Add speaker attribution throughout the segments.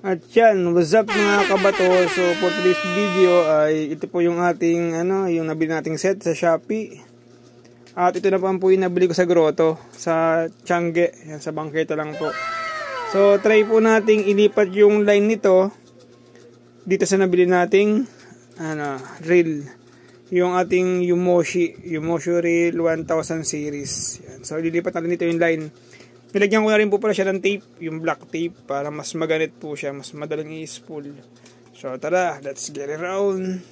Speaker 1: At yan, what's up mga kabato? So for today's video ay ito po yung ating yung nabili nating set sa Shopee. At ito na po yung nabili ko sa Grotto, sa Tiangge, yan, sa bangketa lang po. So try po nating ilipat yung line nito dito sa nabili nating reel. Yung ating Yumoshi Reel 1000 series. Yan. So lilipat natin dito yung line. Nilagyan ko na rin po pala siya ng tape, yung black tape, para mas maganit po siya, mas madaling i-spool. So tara, let's get it around.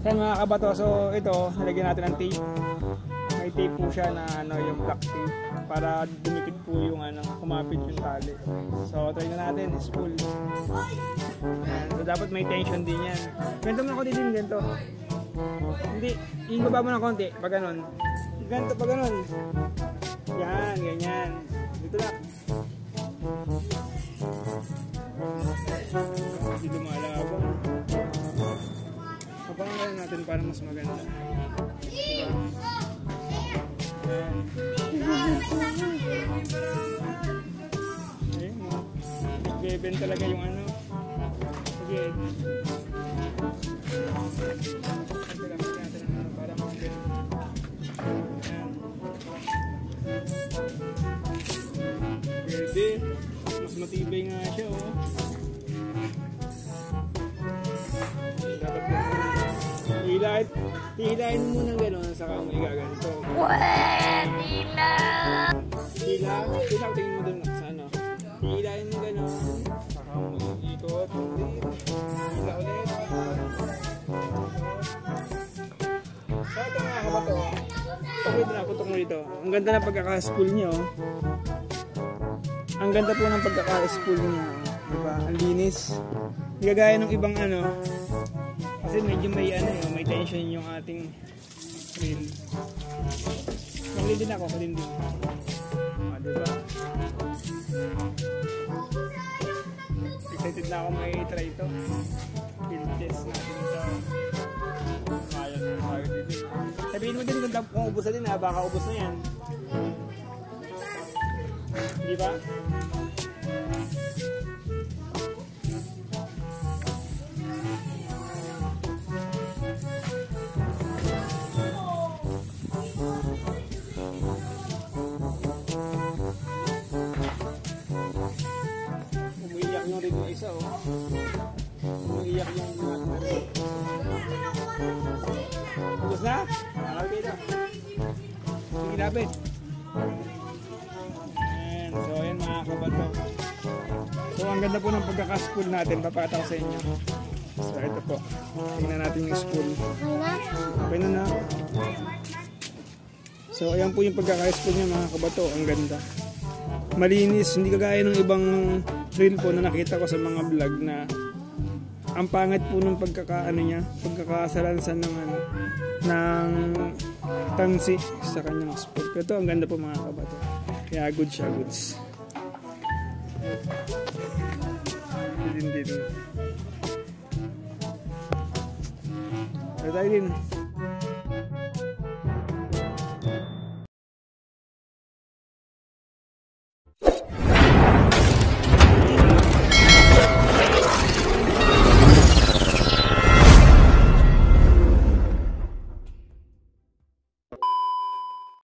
Speaker 1: So mga kabato, so ito, nilagyan natin ng tape. May tape po siya na yung black tape, para dumikit po yung kumapit yung tali. So try na natin, spool. Ayan. So dapat may tension din yan. Ganito mo na konti din, ganito. Hindi, ibaba mo ng konti, pag ganon. Ganito, pag ganon. Yan, ganyan. Dito na. Hindi lumalabang. Papangalan natin para mas maganda. Ayun mo. Nagbeben talaga yung Sige. Ito lang natin para maganda. Pwede. Mas matibay nga siya, oh. Dapat hihilain mo ng gano'n, saka mo igaganto.
Speaker 2: Pwede na!
Speaker 1: Hila, tingin mo dun sa hihilain mo gano'n, saka mo ikot. Hila ulit. So ito nga kabato. Putok mo dito. Ang ganda ng pagkaka-spool niya, oh. Ang ganda po ng pagkaka-spool niya, diba? Ang linis. Hindi kagaya ng ibang kasi medyo may tension yung ating reel. Malin din ako, malin din. Diba? Excited na ako may-try ito. Field test natin ito. Sabihin mo din kung ubos na din, baka ubos na yan. Di ba? Umiiyak yung rin yung isa, oh. Umiiyak yung ubos na? Okay na. Sige lapit. So ayan mga kabato. So ang ganda po ng pagkaka-spool natin. Papakita ko sa inyo. So ito po. Tingnan natin yung spool. Okay na. So ayan po yung pagkaka-spool niya mga kabato. Ang ganda. Malinis. Hindi kagaya ng ibang reel po na nakita ko sa mga vlog na ang pangit po ng pagkakasalansan ng tansi sa kanyang spool. Pero ito ang ganda po mga kabato. Kaya good siya, goods. Din. Tayo din.